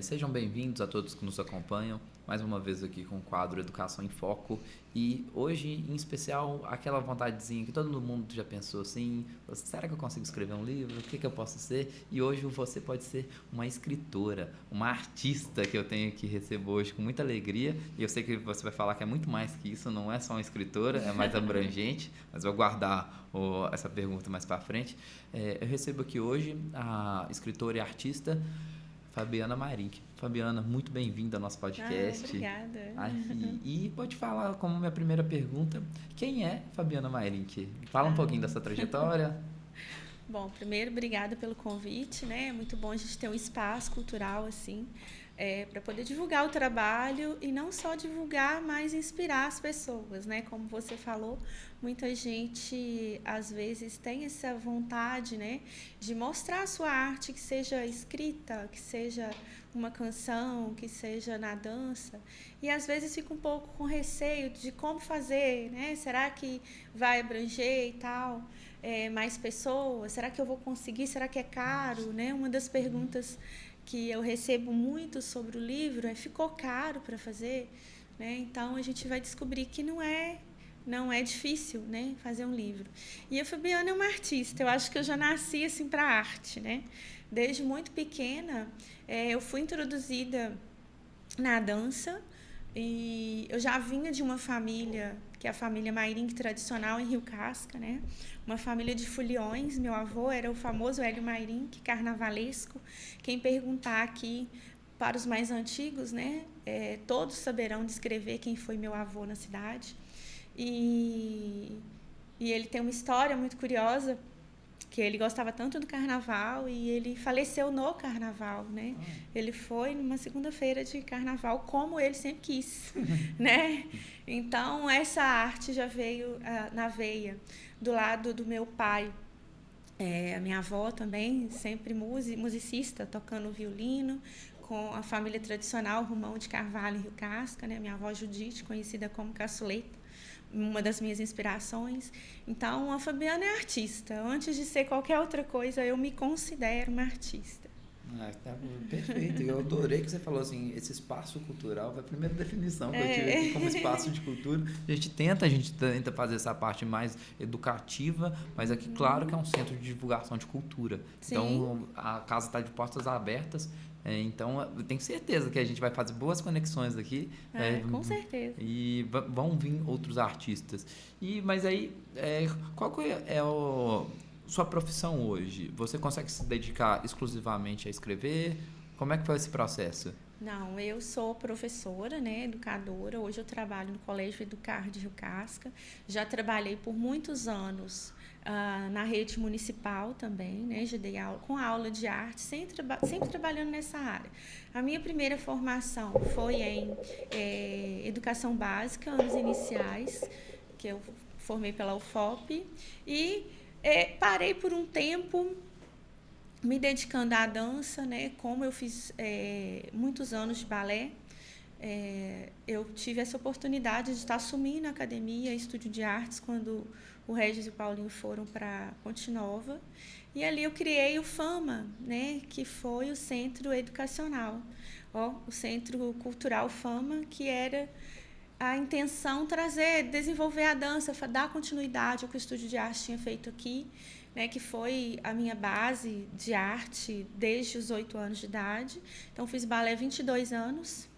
Sejam bem-vindos a todos que nos acompanham, mais uma vez aqui com o quadro Educação em Foco. E hoje, em especial, aquela vontadezinha que todo mundo já pensou assim: será que eu consigo escrever um livro? O que eu posso ser? E hoje você pode ser uma escritora, uma artista que eu tenho que receber hoje com muita alegria. E eu sei que você vai falar que é muito mais que isso, não é só uma escritora, é mais abrangente, mas vou guardar essa pergunta mais para frente. Eu recebo aqui hoje a escritora e artista Fabiana Marink. Fabiana, muito bem-vinda ao nosso podcast. Obrigada. E pode falar como minha primeira pergunta, quem é Fabiana Marink? Fala um pouquinho dessa trajetória. Bom, primeiro, obrigada pelo convite, né? É muito bom a gente ter um espaço cultural assim, para poder divulgar o trabalho e não só divulgar, mas inspirar as pessoas, né? Como você falou, muita gente às vezes tem essa vontade, né, de mostrar a sua arte, que seja escrita, que seja uma canção, que seja na dança, e às vezes fica um pouco com receio de como fazer, né? Será que vai abranger e tal? Mais pessoas? Será que eu vou conseguir? Será que é caro? Né? Uma das perguntas que eu recebo muito sobre o livro é: ficou caro para fazer? Né? Então a gente vai descobrir que não é difícil, né, fazer um livro. E a Fabiana é uma artista. Eu acho que eu já nasci assim para a arte, né? Desde muito pequena, eu fui introduzida na dança. E eu já vinha de uma família, que é a família Mairink tradicional em Rio Casca, né? Uma família de foliões. Meu avô era o famoso Hélio Mairink, carnavalesco. Quem perguntar aqui para os mais antigos, né? Todos saberão descrever quem foi meu avô na cidade. E, e ele tem uma história muito curiosa, que ele gostava tanto do carnaval e ele faleceu no carnaval, né? Ele foi numa segunda-feira de carnaval, como ele sempre quis, né? Então, essa arte já veio na veia. Do lado do meu pai, a minha avó também, sempre musicista, tocando violino, com a família tradicional Romão de Carvalho em Rio Casca, né? Minha avó Judite, conhecida como Caçuleta, uma das minhas inspirações. Então, a Fabiana é artista. Antes de ser qualquer outra coisa, eu me considero uma artista. Tá perfeito. Eu adorei que você falou assim, esse espaço cultural, foi a primeira definição que eu tive aqui como espaço de cultura. A gente tenta fazer essa parte mais educativa, mas aqui, claro que é um centro de divulgação de cultura. Sim. Então, a casa está de portas abertas. Então, eu tenho certeza que a gente vai fazer boas conexões aqui, Com certeza. e vão vir outros artistas. Mas aí, qual que é sua profissão hoje? Você consegue se dedicar exclusivamente a escrever? Como é que foi esse processo? Não, eu sou professora, né, educadora. Hoje eu trabalho no Colégio Educar de Rio Casca. Já trabalhei por muitos anos na rede municipal também, né? Já dei aula, com aula de arte, sempre trabalhando nessa área. A minha primeira formação foi em educação básica, anos iniciais, que eu formei pela UFOP, e parei por um tempo me dedicando à dança, né? Como eu fiz muitos anos de balé, eu tive essa oportunidade de estar assumindo a academia, estúdio de artes, quando o Regis e o Paulinho foram para Ponte Nova. E ali eu criei o FAMA, né? Que foi o Centro Educacional, o Centro Cultural FAMA, que era a intenção desenvolver a dança, dar continuidade ao que o estúdio de arte tinha feito aqui, né, que foi a minha base de arte desde os 8 anos de idade. Então, fiz balé 22 anos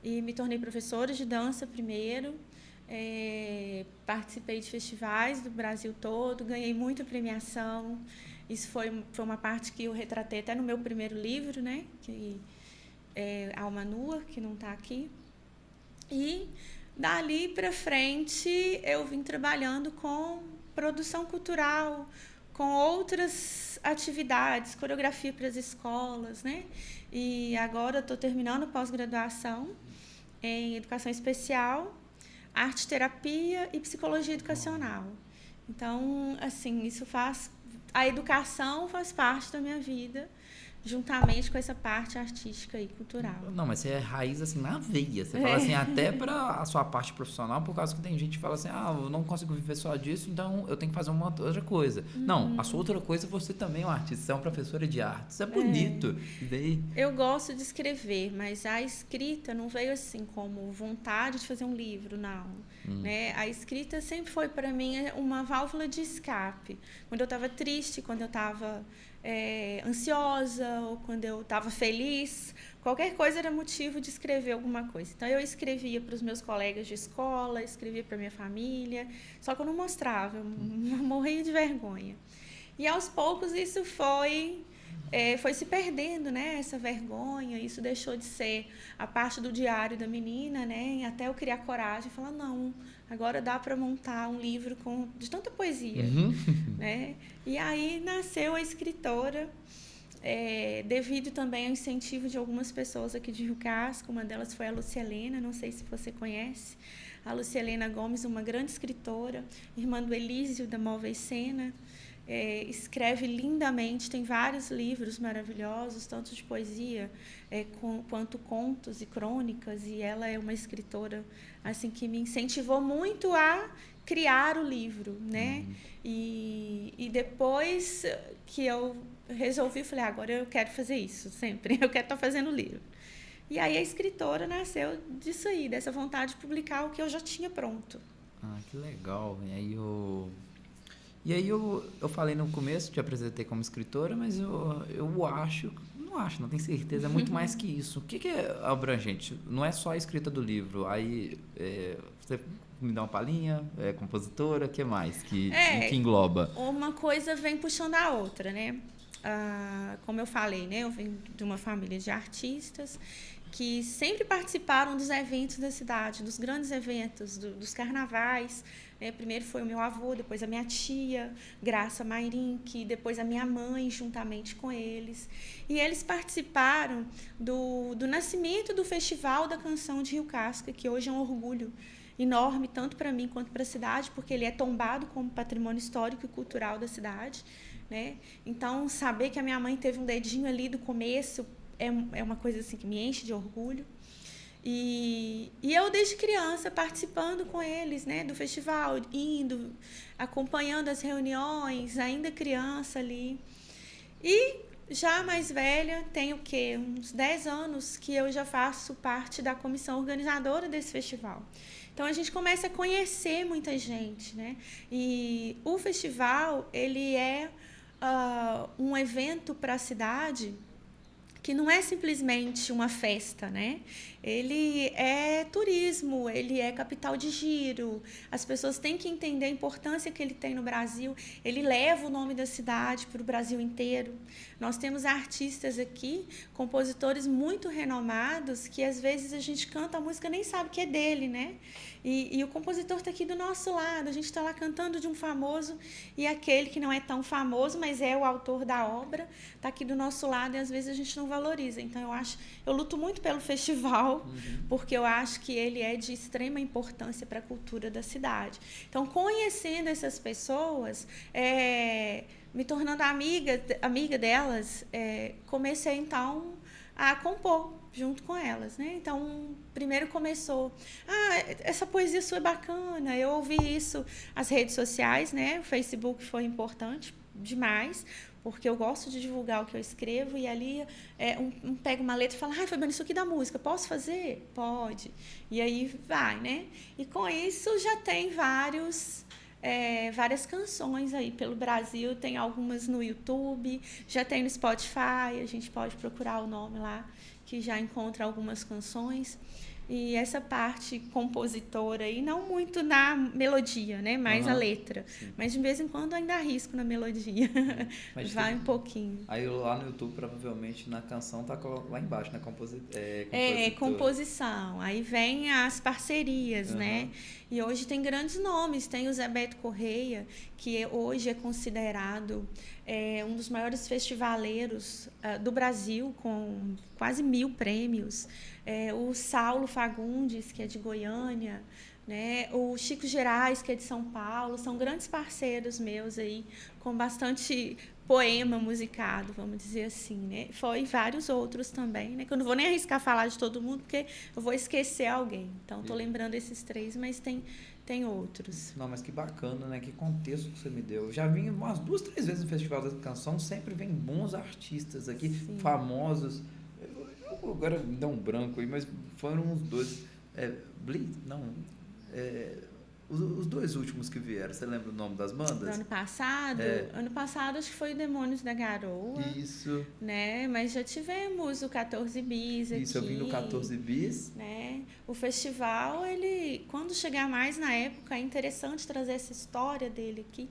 e me tornei professora de dança primeiro. Participei de festivais do Brasil todo, ganhei muita premiação. Isso foi uma parte que eu retratei até no meu primeiro livro, né, que é Alma Nua, que não está aqui. E dali para frente eu vim trabalhando com produção cultural, com outras atividades, coreografia para as escolas, né? E agora estou terminando a pós-graduação em educação especial, arte terapia e psicologia educacional. Então, assim, a educação faz parte da minha vida, juntamente com essa parte artística e cultural. Não, mas você é raiz assim na veia. Você fala assim, até para a sua parte profissional, por causa que tem gente que fala assim, eu não consigo viver só disso, então eu tenho que fazer uma outra coisa. Não, a sua outra coisa, você também é um artista, você é uma professora de arte. Isso é bonito. Eu gosto de escrever, mas a escrita não veio assim como vontade de fazer um livro, não. Né? A escrita sempre foi para mim uma válvula de escape. Quando eu estava triste, quando eu estava ansiosa, ou quando eu estava feliz, qualquer coisa era motivo de escrever alguma coisa. Então eu escrevia para os meus colegas de escola, escrevia para minha família, só que eu não mostrava, eu morria de vergonha. E aos poucos isso foi se perdendo, né? Essa vergonha, isso deixou de ser a parte do diário da menina, né? E até eu criar coragem e falar, não, agora dá para montar um livro de tanta poesia, né? E aí nasceu a escritora, devido também ao incentivo de algumas pessoas aqui de Rio Casco. Uma delas foi a Lúcia Helena, não sei se você conhece. A Lúcia Helena Gomes, uma grande escritora, irmã do Elísio, da Móveis Sena. Escreve lindamente, tem vários livros maravilhosos, tanto de poesia quanto contos e crônicas, e ela é uma escritora assim que me incentivou muito a criar o livro, né? E depois que eu resolvi, falei, agora eu quero fazer isso sempre, eu quero estar fazendo o livro. E aí a escritora nasceu disso aí, dessa vontade de publicar o que eu já tinha pronto. Que legal. E aí eu falei no começo, te apresentei como escritora, mas eu acho, não tenho certeza, é muito mais que isso. O que é abrangente? Não é só a escrita do livro, aí você me dá uma palhinha, compositora, o que mais que engloba? Uma coisa vem puxando a outra, né? Como eu falei, né? Eu venho de uma família de artistas que sempre participaram dos eventos da cidade, dos grandes eventos, dos carnavais. Primeiro foi o meu avô, depois a minha tia, Graça Mairinque, depois a minha mãe, juntamente com eles. E eles participaram do nascimento do Festival da Canção de Rio Casca, que hoje é um orgulho enorme, tanto para mim quanto para a cidade, porque ele é tombado como patrimônio histórico e cultural da cidade, né? Então, saber que a minha mãe teve um dedinho ali do começo é uma coisa assim que me enche de orgulho. E eu, desde criança, participando com eles, né, do festival, indo, acompanhando as reuniões, ainda criança ali. E já mais velha, tenho o quê? Uns 10 anos que eu já faço parte da comissão organizadora desse festival. Então, a gente começa a conhecer muita gente, né? E o festival, ele é um evento para a cidade que não é simplesmente uma festa, né? Ele é turismo, ele é capital de giro. As pessoas têm que entender a importância que ele tem no Brasil. Ele leva o nome da cidade para o Brasil inteiro. Nós temos artistas aqui, compositores muito renomados, que às vezes a gente canta a música e nem sabe que é dele, né? E o compositor está aqui do nosso lado, a gente está lá cantando de um famoso, e aquele que não é tão famoso, mas é o autor da obra, está aqui do nosso lado, e às vezes a gente não valoriza. Então eu luto muito pelo festival, porque eu acho que ele é de extrema importância para a cultura da cidade. Então, conhecendo essas pessoas, me tornando amiga delas, comecei então a compor junto com elas, né? Então, primeiro começou, essa poesia sua é bacana, eu ouvi isso, as redes sociais, né? O Facebook foi importante demais, porque eu gosto de divulgar o que eu escrevo, e ali pega uma letra e fala, Fabiana, isso aqui da música, posso fazer? Pode. E aí vai, né? E com isso já tem várias canções aí pelo Brasil, tem algumas no YouTube, já tem no Spotify, a gente pode procurar o nome lá, que já encontra algumas canções. E essa parte compositora aí, não muito na melodia, né? Mais a letra. Sim. Mas de vez em quando ainda arrisco na melodia. Vai um pouquinho. Aí lá no YouTube, provavelmente, na canção tá lá embaixo, né? Composição. Aí vem as parcerias, né? E hoje tem grandes nomes. Tem o Zé Beto Correia, que hoje é considerado um dos maiores festivaleiros do Brasil, com quase 1000 prêmios. O Saulo Fagundes, que é de Goiânia, né? O Chico Gerais, que é de São Paulo, são grandes parceiros meus aí, com bastante poema musicado, vamos dizer assim, né? Foi vários outros também, né? Que eu não vou nem arriscar falar de todo mundo, porque eu vou esquecer alguém. Então, estou lembrando esses 3, mas tem outros. Não, mas que bacana, né? Que contexto que você me deu. Eu já vim umas 2, 3 vezes no Festival da Canção, sempre vem bons artistas aqui, Sim. famosos. Agora me dá um branco aí, mas foram uns 2. Não. Os 2 últimos que vieram, você lembra o nome das bandas? Do ano passado? Ano passado acho que foi o Demônios da Garoa. Isso. Né? Mas já tivemos o 14 Bis aqui. Isso, eu vim no 14 Bis. Né? O festival, ele, quando chegar mais na época, é interessante trazer essa história dele aqui,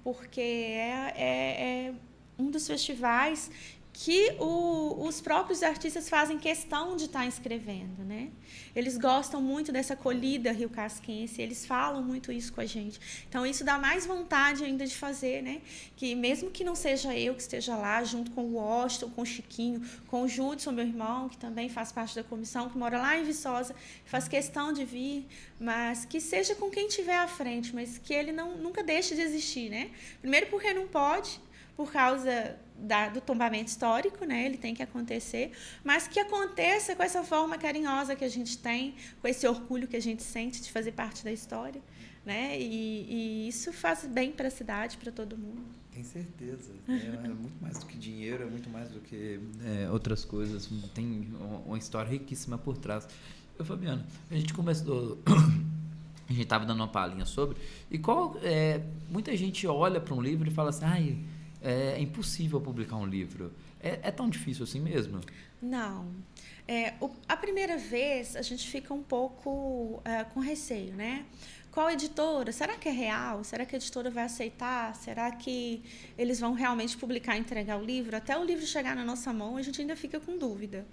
porque é um dos festivais que os próprios artistas fazem questão de estar inscrevendo, né? Eles gostam muito dessa acolhida rio-casquense, eles falam muito isso com a gente. Então, isso dá mais vontade ainda de fazer, né? Que mesmo que não seja eu que esteja lá, junto com o Washington, com o Chiquinho, com o Judson, meu irmão, que também faz parte da comissão, que mora lá em Viçosa, faz questão de vir, mas que seja com quem estiver à frente, mas que ele nunca deixe de existir, né? Primeiro porque não pode, por causa do tombamento histórico, né? Ele tem que acontecer, mas que aconteça com essa forma carinhosa que a gente tem, com esse orgulho que a gente sente de fazer parte da história, né? E isso faz bem para a cidade, para todo mundo. Tem certeza. É muito mais do que dinheiro, é muito mais do que outras coisas. Tem uma história riquíssima por trás. Fabiana, a gente começou... A gente estava dando uma palhinha sobre... E muita gente olha para um livro e fala assim... É impossível publicar um livro. É tão difícil assim mesmo? Não. A primeira vez, a gente fica um pouco com receio, né? Qual editora? Será que é real? Será que a editora vai aceitar? Será que eles vão realmente publicar e entregar o livro? Até o livro chegar na nossa mão, a gente ainda fica com dúvida.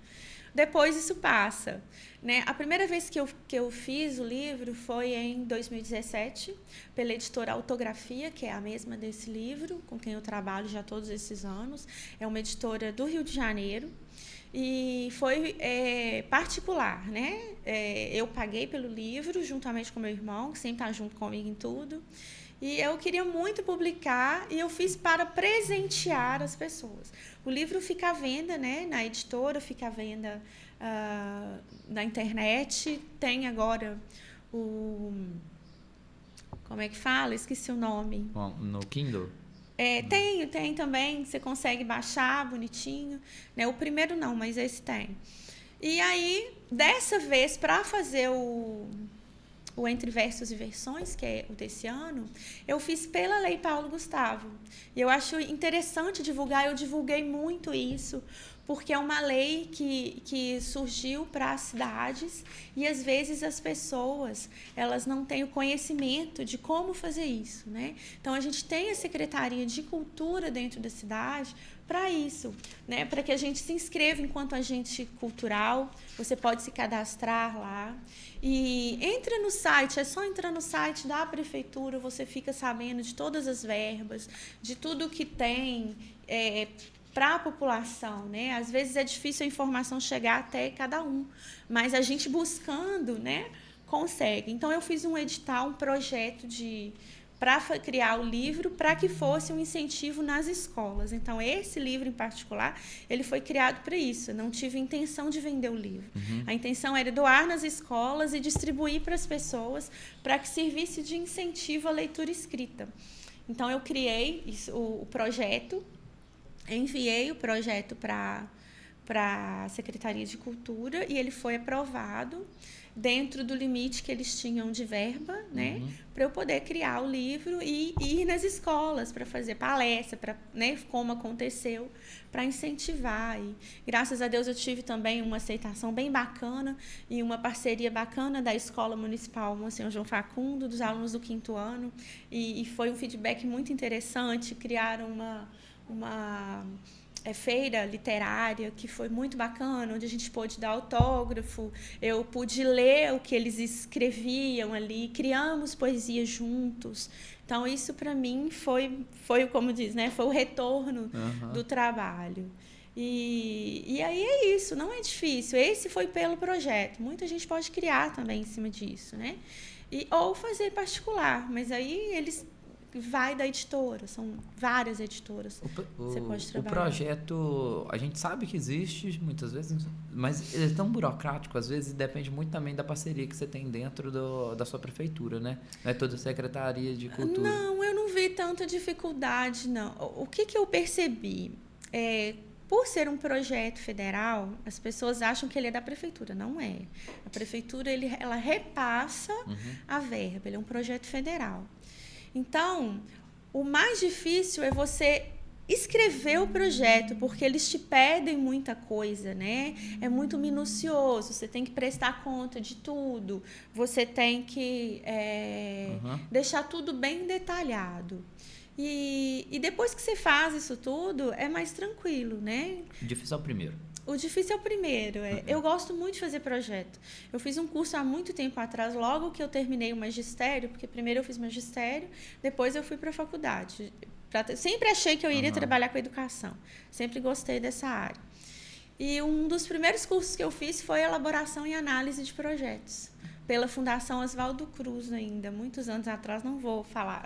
Depois isso passa, né? A primeira vez que eu fiz o livro foi em 2017, pela editora Autografia, que é a mesma desse livro, com quem eu trabalho já todos esses anos. É uma editora do Rio de Janeiro. E foi particular, né? Eu paguei pelo livro, juntamente com meu irmão, que sempre está junto comigo em tudo. E eu queria muito publicar e eu fiz para presentear as pessoas. O livro fica à venda, né, na editora, fica à venda na internet. Tem agora como é que fala? Esqueci o nome. No Kindle? Tem também. Você consegue baixar bonitinho. Né? O primeiro não, mas esse tem. E aí, dessa vez, para fazer o Entre Versos e Versões, que é o desse ano, eu fiz pela Lei Paulo Gustavo. E eu acho interessante divulgar, eu divulguei muito isso, porque é uma lei que surgiu para as cidades e, às vezes, as pessoas elas não têm o conhecimento de como fazer isso, né? Então, a gente tem a Secretaria de Cultura dentro da cidade para isso, né? Para que a gente se inscreva enquanto agente cultural, você pode se cadastrar lá. E entra no site, é só entrar no site da prefeitura, você fica sabendo de todas as verbas, de tudo que tem para a população, né? Às vezes é difícil a informação chegar até cada um, mas a gente buscando, né, consegue. Então, eu fiz um edital, um projeto para criar o livro, para que fosse um incentivo nas escolas. Então, esse livro em particular, ele foi criado para isso. Eu não tive intenção de vender o livro. Uhum. A intenção era doar nas escolas e distribuir para as pessoas, para que servisse de incentivo à leitura escrita. Então, eu criei o projeto, enviei o projeto para a Secretaria de Cultura e ele foi aprovado dentro do limite que eles tinham de verba, né? Uhum. Para eu poder criar o livro e ir nas escolas para fazer palestra, né, como aconteceu, para incentivar. E, graças a Deus, eu tive também uma aceitação bem bacana e uma parceria bacana da Escola Municipal Monsenhor João Facundo, dos alunos do 5º ano, e foi um feedback muito interessante. Criaram uma feira literária que foi muito bacana, onde a gente pôde dar autógrafo, eu pude ler o que eles escreviam ali, criamos poesia juntos. Então, isso para mim foi como diz, né? Foi o retorno do trabalho. E aí é isso, não é difícil. Esse foi pelo projeto. Muita gente pode criar também em cima disso, né? Ou fazer particular, mas aí eles vai da editora, são várias editoras. Você pode O trabalhar. projeto, a gente sabe que existe muitas vezes, mas ele é tão burocrático às vezes e depende muito também da parceria que você tem dentro da sua prefeitura, né? Não é toda a Secretaria de Cultura. Não, eu não vi tanta dificuldade, não. O que eu percebi? Por ser um projeto federal, as pessoas acham que ele é da prefeitura. Não é. A prefeitura, ela repassa a verba. Ele é um projeto federal. Então, o mais difícil é você escrever o projeto, porque eles te pedem muita coisa, né? É muito minucioso, você tem que prestar conta de tudo, você tem que deixar tudo bem detalhado. E depois que você faz isso tudo, é mais tranquilo, né? O difícil é o primeiro. O difícil é o primeiro. Eu gosto muito de fazer projeto. Eu fiz um curso há muito tempo atrás, logo que eu terminei o magistério, porque primeiro eu fiz magistério, depois eu fui para a faculdade. Sempre achei que eu iria trabalhar com educação. Sempre gostei dessa área. E um dos primeiros cursos que eu fiz foi elaboração e análise de projetos, pela Fundação Oswaldo Cruz ainda, muitos anos atrás, não vou falar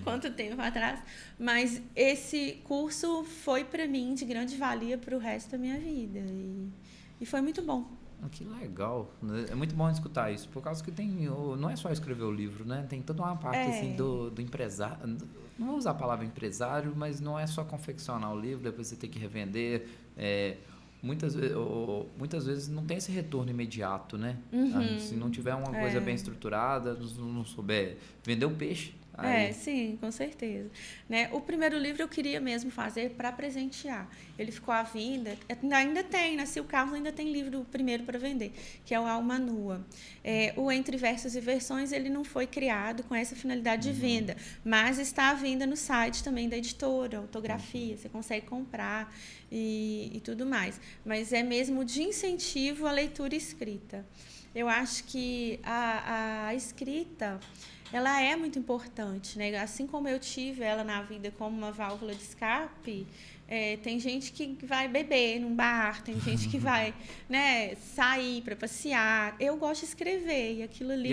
quanto tempo atrás, mas esse curso foi para mim de grande valia para o resto da minha vida e foi muito bom. Que legal, é muito bom escutar isso, por causa que não é só escrever o livro, né? Tem toda uma parte assim, do empresário, não vou usar a palavra empresário, mas não é só confeccionar o livro, depois você tem que revender, muitas vezes não tem esse retorno imediato, né? Se não tiver uma coisa bem estruturada, não souber vender o peixe. Sim, com certeza. Né? O primeiro livro eu queria mesmo fazer para presentear. Ele ficou à venda, ainda tem, na Sil Carlos ainda tem livro primeiro para vender, que é o Alma Nua. O Entre Versos e Versões, ele não foi criado com essa finalidade de venda, mas está à venda no site também da editora, Autografia, você consegue comprar e tudo mais. Mas é mesmo de incentivo à leitura escrita. Eu acho que a escrita ela é muito importante, né? Assim como eu tive ela na vida como uma válvula de escape, tem gente que vai beber num bar, tem gente que vai, né, sair para passear. Eu gosto de escrever e aquilo ali...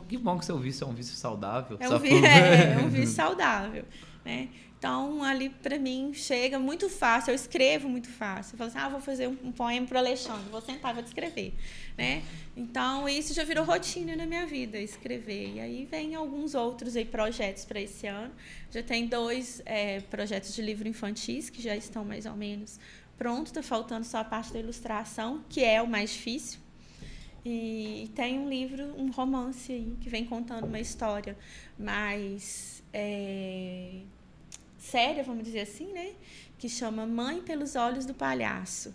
Que bom que seu vício é um vício saudável. É um vício saudável, né? Então, ali, para mim, chega muito fácil. Eu escrevo muito fácil. Eu falo assim, vou fazer um poema para o Alexandre. Vou sentar e vou descrever, né? Então, isso já virou rotina na minha vida, escrever. E aí, vem alguns outros aí, projetos para esse ano. Já tem 2 projetos de livro infantis, que já estão mais ou menos prontos. Está faltando só a parte da ilustração, que é o mais difícil. E tem um livro, um romance aí, que vem contando uma história mais... séria, vamos dizer assim, né? Que chama Mãe pelos Olhos do Palhaço,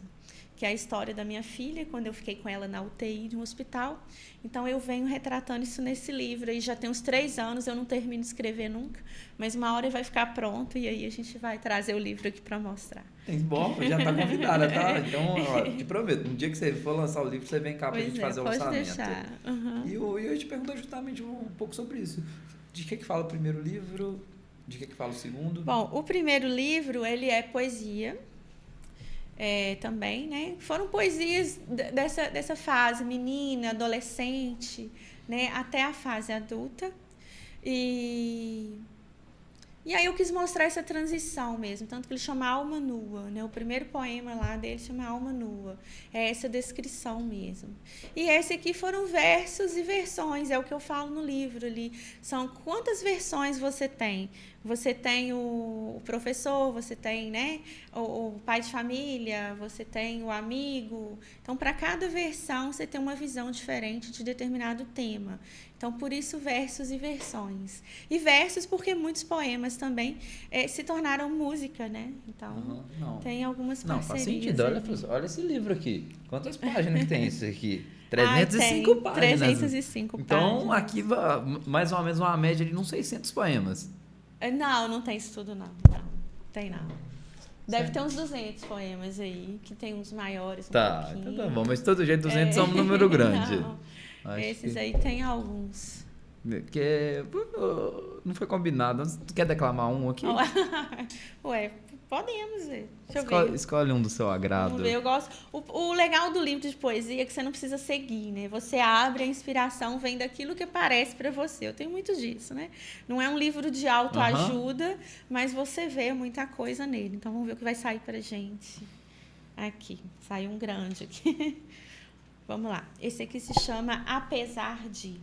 que é a história da minha filha, quando eu fiquei com ela na UTI de um hospital. Então, eu venho retratando isso nesse livro, e já tem uns 3 anos, eu não termino de escrever nunca, mas uma hora vai ficar pronto, e aí a gente vai trazer o livro aqui para mostrar. Bom, já está convidada, tá? Então, te prometo, no dia que você for lançar o livro, você vem cá para a gente fazer o lançamento. Deixar. E eu ia te perguntar justamente um pouco sobre isso. De que fala o primeiro livro? De que fala o segundo? Bom, o primeiro livro, ele é poesia, também, né? Foram poesias dessa fase, menina, adolescente, né? Até a fase adulta. E aí eu quis mostrar essa transição mesmo, tanto que ele chama Alma Nua, né? O primeiro poema lá dele chama Alma Nua. É essa descrição mesmo. E esse aqui foram versos e versões, é o que eu falo no livro ali. São quantas versões você tem? Você tem o professor, você tem, né, o pai de família, você tem o amigo. Então, para cada versão, você tem uma visão diferente de determinado tema. Então, por isso, versos e versões. E versos porque muitos poemas também se tornaram música, né? Então, tem algumas parcerias. Não, faz sentido. Olha esse livro aqui. Quantas páginas que tem isso aqui? 305 páginas. 305 páginas. Então, aqui, mais ou menos, uma média de uns 600 poemas. Não tem isso tudo, não. Não, tem não. Deve ter uns 200 poemas aí, que tem uns maiores, então tá bom. Mas de todo jeito, 200 são um número grande. Esses aí tem alguns. Não foi combinado. Tu quer declamar um aqui? Ué, Podemos ver. Deixa eu ver. Escolhe um do seu agrado. Vamos ver, eu gosto. O legal do livro de poesia é que você não precisa seguir, né? Você abre, a inspiração vem daquilo que aparece para você. Eu tenho muito disso, né? Não é um livro de autoajuda, mas você vê muita coisa nele. Então vamos ver o que vai sair pra gente. Aqui, saiu um grande aqui. Vamos lá. Esse aqui se chama Apesar de.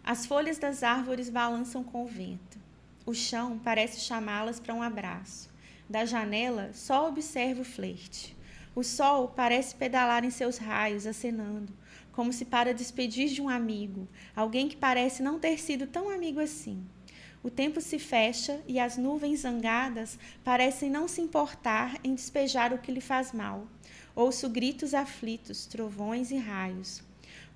As folhas das árvores balançam com o vento. O chão parece chamá-las para um abraço. Da janela, só observo o flerte. O sol parece pedalar em seus raios, acenando, como se para despedir de um amigo, alguém que parece não ter sido tão amigo assim. O tempo se fecha e as nuvens zangadas parecem não se importar em despejar o que lhe faz mal. Ouço gritos aflitos, trovões e raios.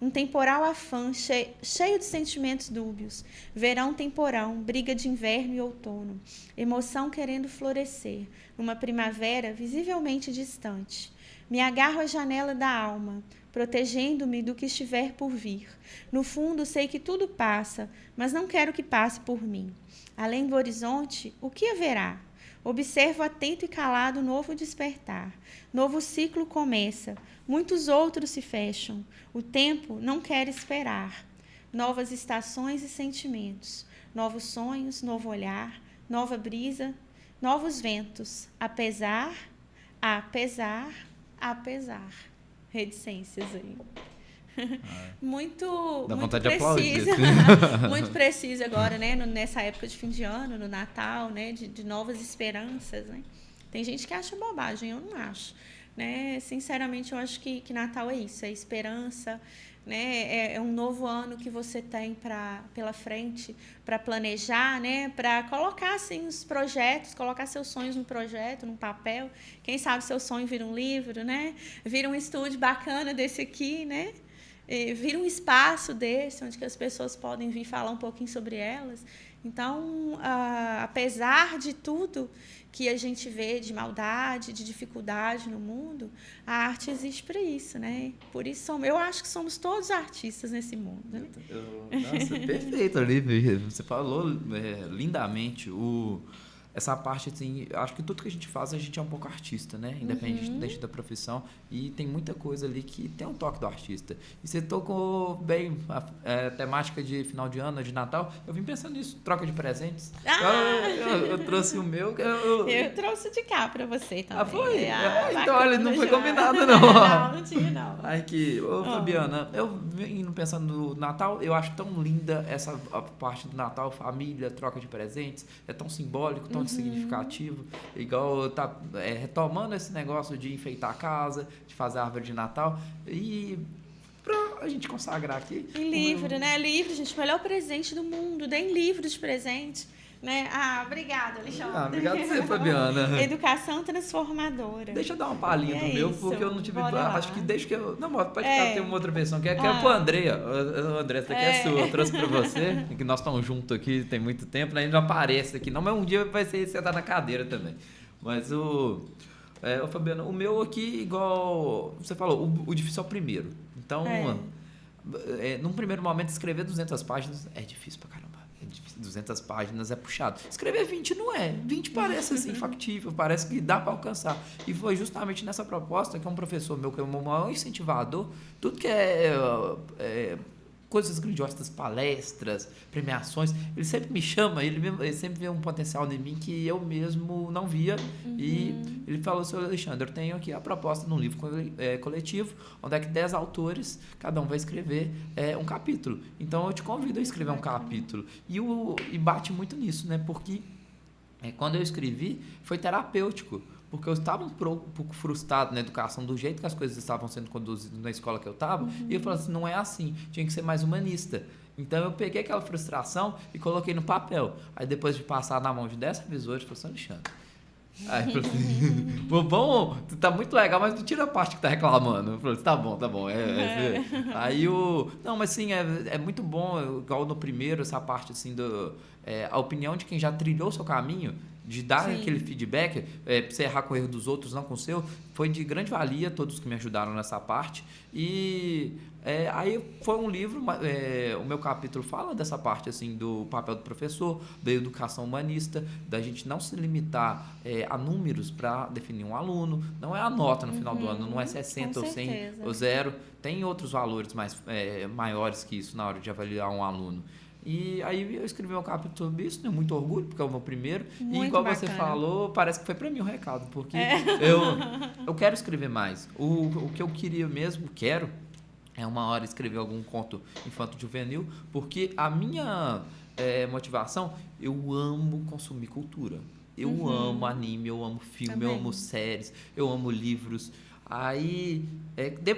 Um temporal afã, cheio de sentimentos dúbios. Verão temporão, briga de inverno e outono. Emoção querendo florescer, numa primavera visivelmente distante. Me agarro à janela da alma, protegendo-me do que estiver por vir. No fundo, sei que tudo passa, mas não quero que passe por mim. Além do horizonte, o que haverá? Observo atento e calado o novo despertar. Novo ciclo começa. Muitos outros se fecham. O tempo não quer esperar. Novas estações e sentimentos. Novos sonhos, novo olhar, nova brisa, novos ventos. Apesar. Reticências aí. Muito, dá muito vontade de aplaudir. Muito preciso agora, né? Nessa época de fim de ano, no Natal, né? De novas esperanças, né? Tem gente que acha bobagem, eu não acho, né? Sinceramente, eu acho que Natal é isso, é esperança, né? É um novo ano que você tem pela frente para planejar, né? Para colocar assim os projetos, colocar seus sonhos no projeto, num papel. Quem sabe seu sonho vira um livro, né? Vira um estúdio bacana desse aqui, né? Vira um espaço desse, onde que as pessoas podem vir falar um pouquinho sobre elas. Então, apesar de tudo que a gente vê de maldade, de dificuldade no mundo, a arte existe para isso, né? Por isso, eu acho que somos todos artistas nesse mundo. Né? Nossa, perfeito, Olivia. Você falou lindamente. Essa parte, assim, acho que tudo que a gente faz, a gente é um pouco artista, né? Independente da profissão. E tem muita coisa ali que tem um toque do artista. E você tocou bem a temática de final de ano, de Natal. Eu vim pensando nisso, troca de presentes. Eu trouxe o meu. Eu trouxe de cá pra você também. Foi? Então, Bacana, olha, não foi já. combinado, não. Não tinha, não. Fabiana, eu indo pensando no Natal, eu acho tão linda essa parte do Natal, família, troca de presentes. É tão simbólico, tão significativo, igual tá retomando esse negócio de enfeitar a casa, de fazer a árvore de Natal e pra a gente consagrar aqui. E livro, né? Livro, gente, o melhor presente do mundo. Deem livros de presente. Né? Obrigada, Alexandre. Obrigado a você, Fabiana. Educação transformadora. Deixa eu dar uma palhinha do meu, isso. porque eu não tive. Acho que desde que eu. Não, pode ficar, tem uma outra versão que é pro André. André, essa aqui é sua. Eu trouxe pra você, que nós estamos juntos aqui tem muito tempo, né? A gente não aparece aqui, não, mas um dia vai ser sentar na cadeira também. Mas Fabiana, o meu aqui, igual você falou, o difícil é o primeiro. Então, num primeiro momento, escrever 200 páginas é difícil pra caramba. 200 páginas é puxado. Escrever 20 não é. 20 parece assim, factível, parece que dá para alcançar. E foi justamente nessa proposta que um professor meu, que é o meu maior incentivador, tudo que coisas grandiosas, palestras, premiações, ele sempre me chama, ele sempre vê um potencial em mim que eu mesmo não via. E ele falou assim: Alexandre, eu tenho aqui a proposta num livro coletivo, onde é que 10 autores, cada um vai escrever um capítulo. Então eu te convido a escrever um capítulo. E bate muito nisso, né? Porque quando eu escrevi, foi terapêutico. Porque eu estava um pouco frustrado na educação, do jeito que as coisas estavam sendo conduzidas na escola que eu estava, e eu falei assim, não é assim, tinha que ser mais humanista. Então eu peguei aquela frustração e coloquei no papel. Aí depois de passar na mão de 10 revisores, eu falei assim, Alexandre, aí eu falei assim, bom, tá muito legal, mas tu tira a parte que tá reclamando. Eu falei assim, tá bom. Aí não, mas sim, é muito bom, igual no primeiro, essa parte assim a opinião de quem já trilhou o seu caminho, de dar Sim. aquele feedback, pra você errar com o erro dos outros, não com o seu, foi de grande valia, todos que me ajudaram nessa parte. E aí foi um livro, o meu capítulo fala dessa parte assim do papel do professor, da educação humanista, da gente não se limitar a números para definir um aluno, não é a nota no final do ano, não é 60 ou 100 ou 0, tem outros valores maiores que isso na hora de avaliar um aluno. E aí eu escrevi um capítulo sobre isso, tenho muito orgulho, porque é o meu primeiro. Muito e igual bacana. você falou, parece que foi para mim o recado, porque eu quero escrever mais. O que eu queria mesmo, é uma hora escrever algum conto infanto-juvenil, porque a minha motivação, eu amo consumir cultura. Eu amo anime, eu amo filme, Também. eu amo séries, eu amo livros. Aí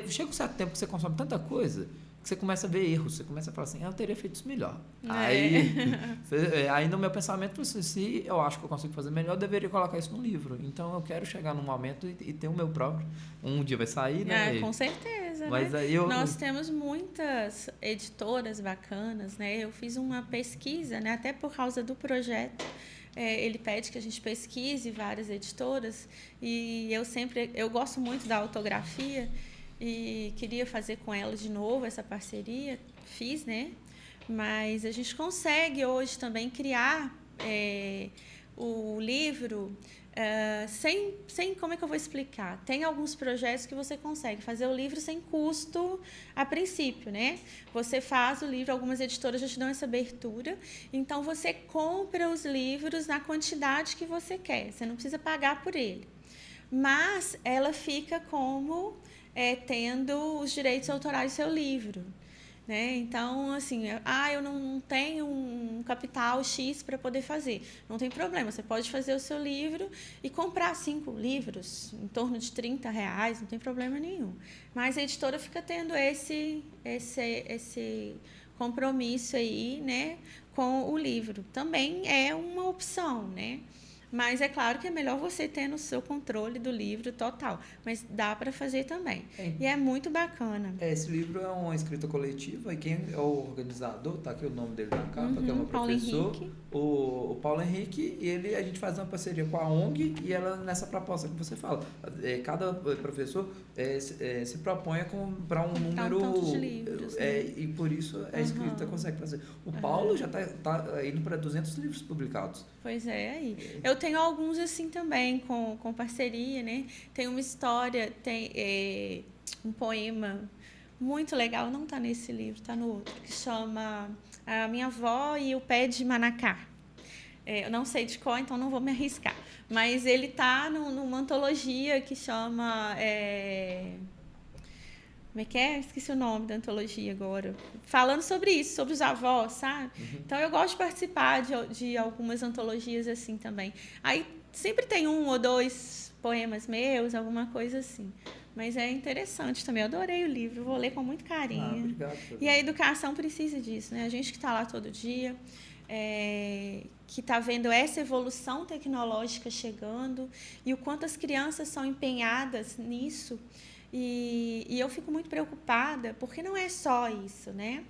chega um certo tempo que você consome tanta coisa que você começa a ver erros, você começa a falar assim, eu teria feito isso melhor. Aí no meu pensamento, se eu acho que eu consigo fazer melhor, eu deveria colocar isso no livro. Então eu quero chegar num momento e ter o meu próprio. Um dia vai sair, né? Com certeza, Mas né? aí Nós temos muitas editoras bacanas, né? Eu fiz uma pesquisa, né? Até por causa do projeto. Ele pede que a gente pesquise várias editoras e eu gosto muito da autografia e queria fazer com ela de novo essa parceria, fiz, né? Mas a gente consegue hoje também criar o livro sem, como é que eu vou explicar? Tem alguns projetos que você consegue fazer o livro sem custo a princípio, né? Você faz o livro, algumas editoras já te dão essa abertura, então você compra os livros na quantidade que você quer, você não precisa pagar por ele. Mas ela fica como tendo os direitos autorais do seu livro. Né? Então, assim, eu não tenho um capital X para poder fazer. Não tem problema, você pode fazer o seu livro e comprar 5 livros, em torno de R$30, não tem problema nenhum. Mas a editora fica tendo esse compromisso aí, né, com o livro. Também é uma opção, né? Mas é claro que é melhor você ter no seu controle do livro total. Mas dá para fazer também. E é muito bacana. Esse livro é uma escrita coletiva e quem é o organizador, tá aqui o nome dele na capa, que é o meu professor, o Paulo Henrique, e a gente faz uma parceria com a ONG e ela nessa proposta que você fala. Cada professor se propõe a comprar um número... tanto de livros, né? E por isso a escrita consegue fazer. O Paulo já tá indo para 200 livros publicados. Pois aí. Eu tenho alguns assim também, com parceria, né? Tem uma história, tem um poema muito legal, não está nesse livro, está no outro, que chama A Minha Avó e o Pé de Manacá. Eu não sei de qual, então não vou me arriscar. Mas ele está numa antologia que chama... Como é que é? Esqueci o nome da antologia agora. Falando sobre isso, sobre os avós, sabe? Então, eu gosto de participar de algumas antologias assim também. Aí, sempre tem 1 ou 2 poemas meus, alguma coisa assim. Mas é interessante também. Eu adorei o livro, vou ler com muito carinho. Obrigado. E a educação precisa disso, né? A gente que está lá todo dia, que está vendo essa evolução tecnológica chegando e o quanto as crianças são empenhadas nisso. E eu fico muito preocupada, porque não é só isso, né?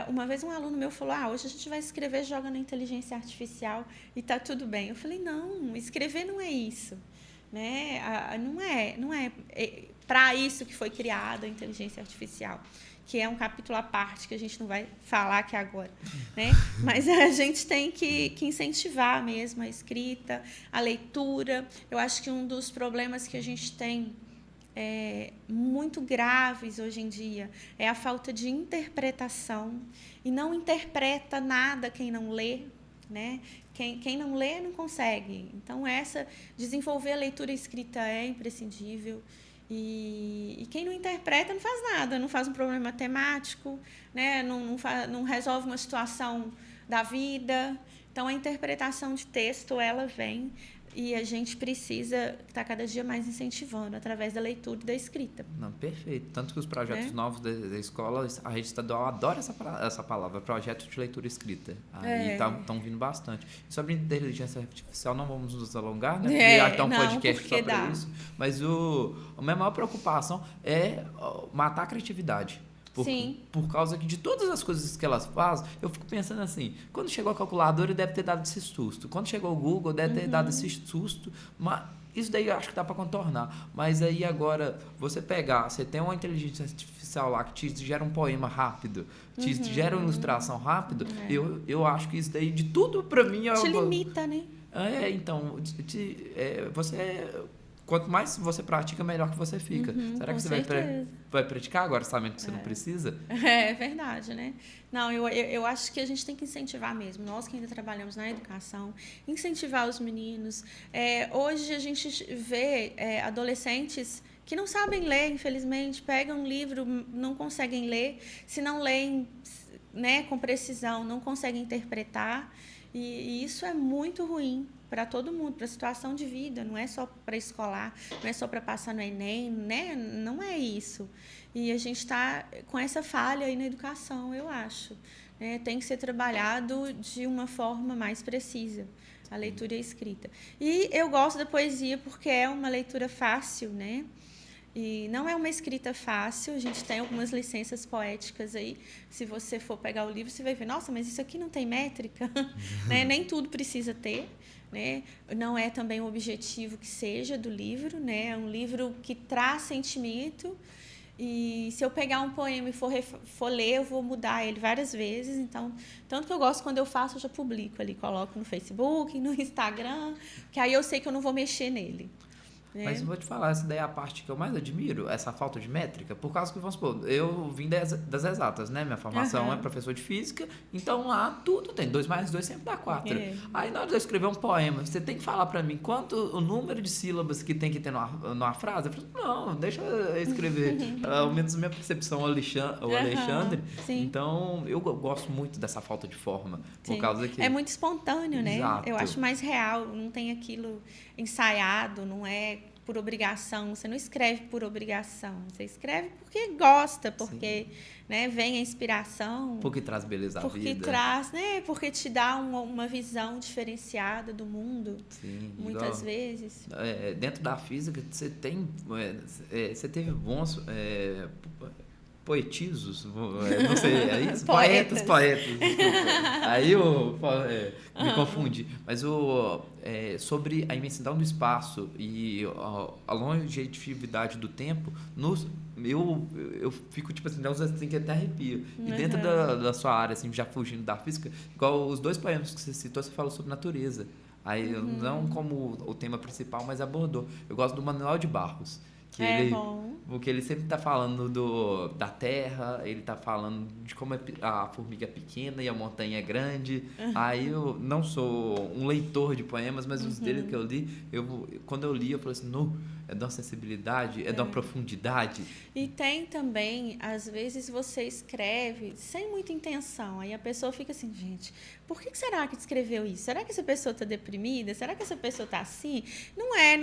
Uma vez um aluno meu falou, hoje a gente vai escrever, joga na inteligência artificial e tá tudo bem. Eu falei, não, escrever não é isso, né? Não é para isso que foi criada a inteligência artificial, que é um capítulo à parte que a gente não vai falar aqui agora, né? Mas a gente tem que incentivar mesmo a escrita, a leitura. Eu acho que um dos problemas que a gente tem muito graves hoje em dia é a falta de interpretação, e não interpreta nada quem não lê, né? Quem não lê não consegue. Então, desenvolver a leitura escrita é imprescindível. E quem não interpreta não faz nada, não faz um problema matemático, né? Não resolve uma situação da vida. Então, a interpretação de texto, ela vem, e a gente precisa estar cada dia mais incentivando através da leitura e da escrita. Não, perfeito. Tanto que os projetos novos da escola, a rede estadual adora essa palavra, projeto de leitura escrita. Aí estão vindo bastante. E sobre inteligência artificial, não vamos nos alongar, né? Porque já está um podcast só para isso. Mas a minha maior preocupação é matar a criatividade. Sim. Por causa que de todas as coisas que elas fazem, eu fico pensando assim, quando chegou a calculadora deve ter dado esse susto, quando chegou o Google deve ter dado esse susto, mas isso daí eu acho que dá para contornar. Mas aí agora, você tem uma inteligência artificial lá que te gera um poema rápido, te gera uma ilustração rápido, eu acho que isso daí de tudo para mim... Te limita, né? Então, quanto mais você pratica, melhor que você fica. Será que você vai praticar agora, sabendo que você não precisa? É verdade, né? Não, eu acho que a gente tem que incentivar mesmo. Nós que ainda trabalhamos na educação, incentivar os meninos. Hoje a gente vê adolescentes que não sabem ler, infelizmente, pegam um livro, não conseguem ler. Se não leem, né, com precisão, não conseguem interpretar. E isso é muito ruim para todo mundo, para a situação de vida, não é só para escolar, não é só para passar no Enem, né? Não é isso. E a gente está com essa falha aí na educação, eu acho. Tem que ser trabalhado de uma forma mais precisa, a leitura e a escrita. E eu gosto da poesia porque é uma leitura fácil, né? E não é uma escrita fácil, a gente tem algumas licenças poéticas aí. Se você for pegar o livro, você vai ver, nossa, mas isso aqui não tem métrica, né? Nem tudo precisa ter, né? Não é também o objetivo que seja do livro, né? É um livro que traz sentimento. E se eu pegar um poema e for ler, eu vou mudar ele várias vezes. Então, tanto que eu gosto, quando eu faço, eu já publico ali, coloco no Facebook, no Instagram, que aí eu sei que eu não vou mexer nele. Mas eu vou te falar, essa daí é a parte que eu mais admiro, essa falta de métrica, por causa que, vamos supor, eu vim das exatas, né? Minha formação é professor de física, então lá tudo tem 2 mais 2 sempre dá 4. Aí na hora de eu escrever um poema, você tem que falar pra mim o número de sílabas que tem que ter numa frase. Eu falo, não, deixa eu escrever, ao menos minha percepção, o Alexandre. Então eu gosto muito dessa falta de forma, por causa que... É muito espontâneo, né? Exato. Eu acho mais real, não tem aquilo ensaiado, não é por obrigação, você não escreve por obrigação, você escreve porque gosta, porque, né, vem a inspiração. Porque traz beleza à vida. Porque traz, né, porque te dá uma visão diferenciada do mundo, muitas vezes. Dentro da física, você teve bons... poetizos, não sei, é isso? Poetas. Aí me confundi. Mas sobre a imensidão do espaço e a longevidade do tempo, eu fico tipo assim, assim que até arrepio. E dentro da sua área, assim, já fugindo da física, igual os 2 poemas que você citou, você falou sobre natureza. Aí não como o tema principal, mas abordou. Eu gosto do Manuel de Barros. Porque ele sempre está falando da terra, ele está falando de como a formiga é pequena e a montanha é grande. Aí eu não sou um leitor de poemas, mas os dele que eu li, quando eu li, eu falei assim, é de uma sensibilidade, é de uma profundidade. E tem também, às vezes você escreve sem muita intenção, aí a pessoa fica assim, gente, por que será que escreveu isso? Será que essa pessoa está deprimida? Será que essa pessoa está assim? Não é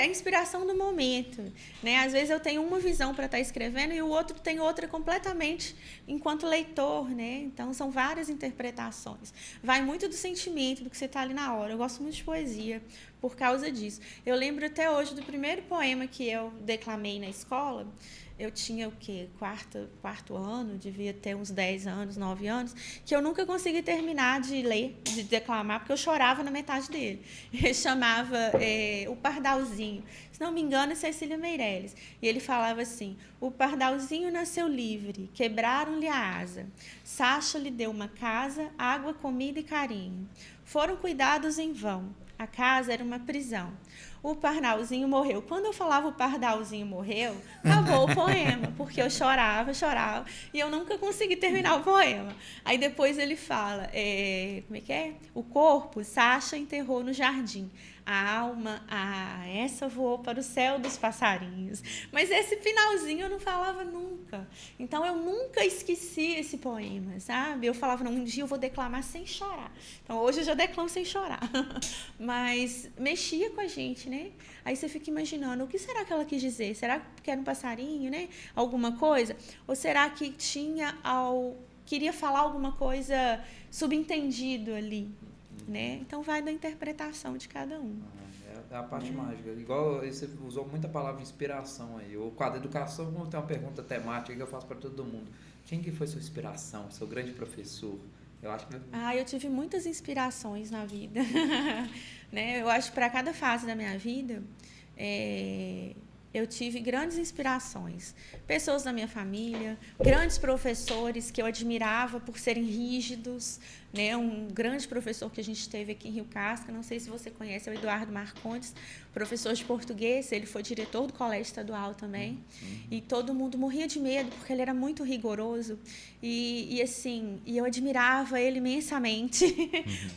a inspiração do momento, né? Às vezes eu tenho uma visão para estar escrevendo e o outro tem outra completamente enquanto leitor, né? Então são várias interpretações. Vai muito do sentimento, do que você está ali na hora. Eu gosto muito de poesia por causa disso. Eu lembro até hoje do primeiro poema que eu declamei na escola. Eu tinha o quê? Quarto ano, devia ter uns 10 anos, 9 anos, que eu nunca consegui terminar de ler, de declamar, porque eu chorava na metade dele. Ele chamava O Pardalzinho. Se não me engano, é Cecília Meirelles. E ele falava assim, o pardalzinho nasceu livre, quebraram-lhe a asa. Sacha lhe deu uma casa, água, comida e carinho. Foram cuidados em vão. A casa era uma prisão. O pardalzinho morreu. Quando eu falava o pardalzinho morreu, acabou o poema, porque eu chorava, e eu nunca consegui terminar o poema. Aí depois ele fala, como é que é? O corpo, Sacha enterrou no jardim. A alma, essa voou para o céu dos passarinhos. Mas esse finalzinho eu não falava nunca. Então, eu nunca esqueci esse poema, sabe? Eu falava, um dia eu vou declamar sem chorar. Então, hoje eu já declamo sem chorar. Mas mexia com a gente, né? Aí você fica imaginando, o que será que ela quis dizer? Será que era um passarinho, né? Alguma coisa? Ou será que queria falar alguma coisa subentendido ali? Né? Então vai da interpretação de cada um. É a parte mágica. Igual você usou muita palavra inspiração aí. O quadro Educação tem uma pergunta temática que eu faço para todo mundo. Quem que foi sua inspiração, seu grande professor? Eu acho que... Eu tive muitas inspirações na vida. Né? Eu acho que para cada fase da minha vida, eu tive grandes inspirações. Pessoas da minha família, grandes professores que eu admirava por serem rígidos, né? Um grande professor que a gente teve aqui em Rio Casca, não sei se você conhece, é o Eduardo Marcondes, professor de português, ele foi diretor do colégio estadual também, e todo mundo morria de medo, porque ele era muito rigoroso, e eu admirava ele imensamente,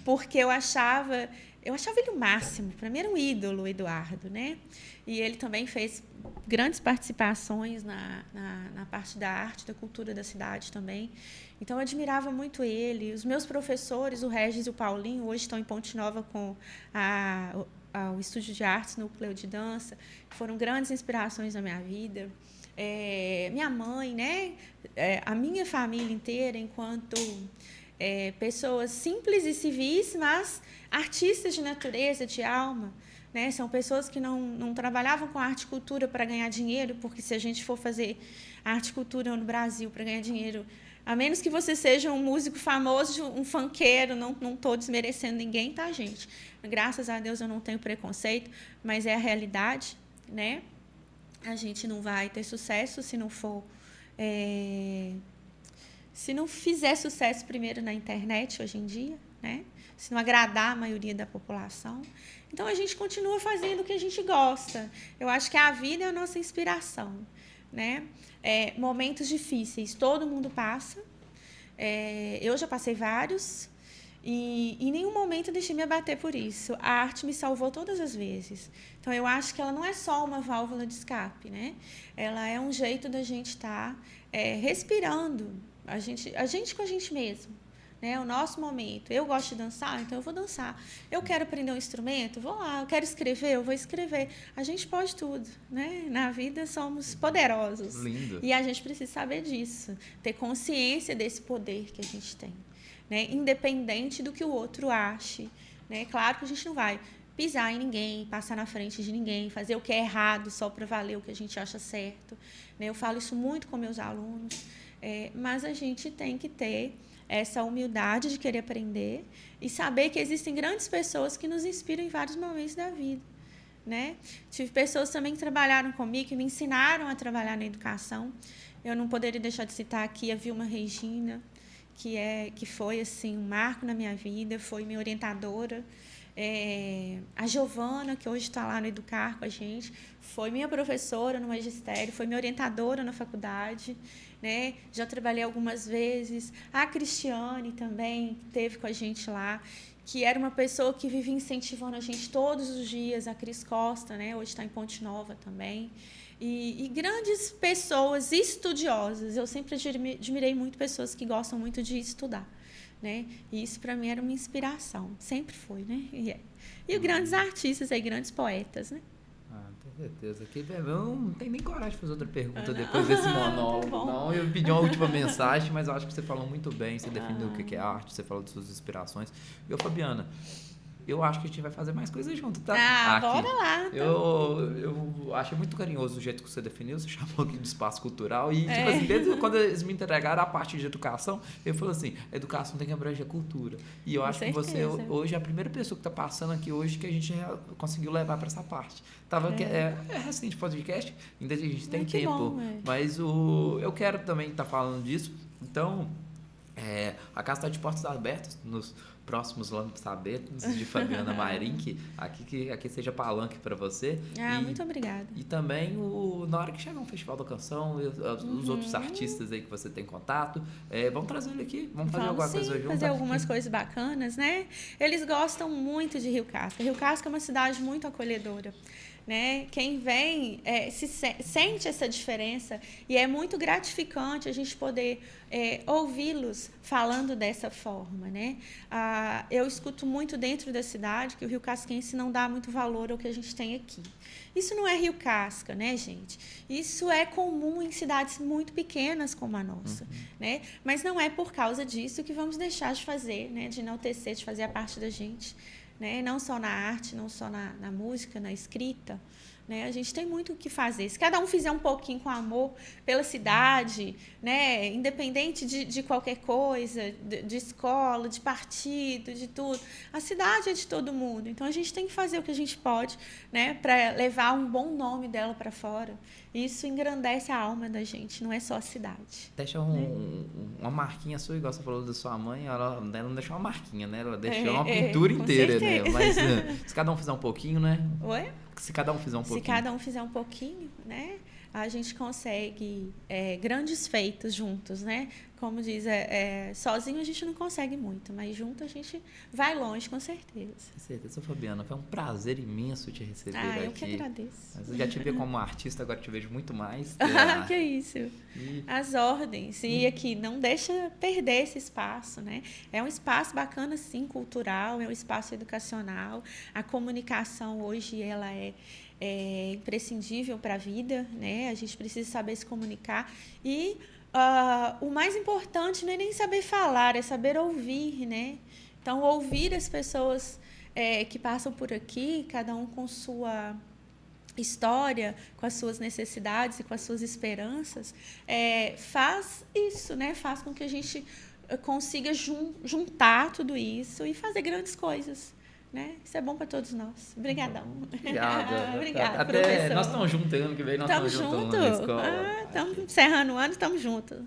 porque eu achava ele o máximo, para mim era um ídolo, o Eduardo, né? E ele também fez grandes participações na parte da arte, da cultura da cidade também. Então, eu admirava muito ele. Os meus professores, o Regis e o Paulinho, hoje estão em Ponte Nova com o Estúdio de Artes, Núcleo de Dança, foram grandes inspirações na minha vida. Minha mãe, né? A minha família inteira, enquanto pessoas simples e civis, mas artistas de natureza, de alma. Né? São pessoas que não trabalhavam com arte e cultura para ganhar dinheiro, porque se a gente for fazer arte e cultura no Brasil para ganhar dinheiro, a menos que você seja um músico famoso, um funkeiro, não estou desmerecendo ninguém, tá, gente? Graças a Deus eu não tenho preconceito, mas é a realidade, né? A gente não vai ter sucesso se não for... se não fizer sucesso primeiro na internet hoje em dia, né? Se não agradar a maioria da população. Então, a gente continua fazendo o que a gente gosta. Eu acho que a vida é a nossa inspiração, né? Momentos difíceis, todo mundo passa. Eu já passei vários e em nenhum momento eu deixei me abater por isso. A arte me salvou todas as vezes. Então, eu acho que ela não é só uma válvula de escape, né? Ela é um jeito da gente estar respirando, a gente com a gente mesmo. Né, o nosso momento. Eu gosto de dançar, então eu vou dançar. Eu quero aprender um instrumento, vou lá. Eu quero escrever, eu vou escrever. A gente pode tudo, né? Na vida somos poderosos. Lindo. E a gente precisa saber disso, ter consciência desse poder que a gente tem, né? Independente do que o outro ache, né? Claro que a gente não vai pisar em ninguém, passar na frente de ninguém, fazer o que é errado só para valer o que a gente acha certo, né? Eu falo isso muito com meus alunos, mas a gente tem que ter essa humildade de querer aprender e saber que existem grandes pessoas que nos inspiram em vários momentos da vida, né? Tive pessoas também que trabalharam comigo, que me ensinaram a trabalhar na educação. Eu não poderia deixar de citar aqui a Vilma Regina, que foi assim, um marco na minha vida, foi minha orientadora. A Giovana, que hoje está lá no Educar com a gente, foi minha professora no magistério, foi minha orientadora na faculdade, né? Já trabalhei algumas vezes. A Cristiane também esteve com a gente lá, que era uma pessoa que vivia incentivando a gente todos os dias. A Cris Costa, né? Hoje está em Ponte Nova também. E grandes pessoas estudiosas. Eu sempre admirei muito pessoas que gostam muito de estudar. Né? E isso para mim era uma inspiração, sempre foi, né? E grandes artistas aí, grandes poetas, né? Tenho certeza. Eu não tenho nem coragem de fazer outra pergunta depois desse monólogo. Não, eu pedi uma última mensagem, mas eu acho que você falou muito bem, você definiu o que é arte, você falou de suas inspirações. E, Fabiana, eu acho que a gente vai fazer mais coisas junto, tá? Bora lá. Então. Eu achei muito carinhoso o jeito que você definiu, você chamou aqui de espaço cultural. E, tipo assim, desde quando eles me entregaram a parte de educação, eu falei assim, a educação tem que abranger a cultura. E eu acho que você hoje é a primeira pessoa que está passando aqui hoje que a gente conseguiu levar para essa parte. É recente podcast, ainda a gente tem tempo, bom, mas eu quero também estar falando disso. Então, a casa está de portas abertas nos próximos lançamentos de Fabiana Mayrink, aqui seja palanque para você. Muito obrigada. E também na hora que chegar um festival da canção, os outros artistas aí que você tem contato, vamos trazer ele aqui, vamos fazer alguma coisa junto. Fazer algumas coisas bacanas, né? Eles gostam muito de Rio Casca. Rio Casca é uma cidade muito acolhedora. Né? Quem vem sente essa diferença e é muito gratificante a gente poder ouvi-los falando dessa forma, né? Eu escuto muito dentro da cidade que o Rio Casquense não dá muito valor ao que a gente tem aqui. Isso não é Rio Casca, né, gente? Isso é comum em cidades muito pequenas como a nossa, né? Mas não é por causa disso que vamos deixar de fazer, né? De enaltecer, de fazer a parte da gente. né? Não só na arte, não só na música, na escrita. Né? A gente tem muito o que fazer. Se cada um fizer um pouquinho com amor pela cidade, né? Independente de qualquer coisa, de escola, de partido, de tudo, a cidade é de todo mundo. Então, a gente tem que fazer o que a gente pode, né? Para levar um bom nome dela para fora. Isso engrandece a alma da gente, não é só a cidade. Deixa uma marquinha sua, igual você falou da sua mãe, ela não deixou uma marquinha, né? Ela deixou uma pintura inteira, né? Mas se cada um fizer um pouquinho, né? Oi? Se cada um fizer um pouquinho. Se cada um fizer um pouquinho, né? A gente consegue grandes feitos juntos, né? Como diz, sozinho a gente não consegue muito, mas junto a gente vai longe, com certeza. Com certeza, Fabiana. Foi um prazer imenso te receber aqui. Eu que agradeço. Eu já te vi como artista, agora te vejo muito mais. Que isso. As ordens. E aqui, não deixa perder esse espaço, né? É um espaço bacana, sim, cultural, é um espaço educacional. A comunicação hoje, ela é imprescindível para a vida, né? A gente precisa saber se comunicar e o mais importante não é nem saber falar, é saber ouvir, né? Então, ouvir as pessoas que passam por aqui, cada um com sua história, com as suas necessidades e com as suas esperanças, faz isso, né? Faz com que a gente consiga juntar tudo isso e fazer grandes coisas. Né? Isso é bom para todos nós. Obrigadão. Obrigada. Até nós estamos juntos ano que vem, nós estamos juntos na escola. Estamos encerrando o ano, estamos juntos.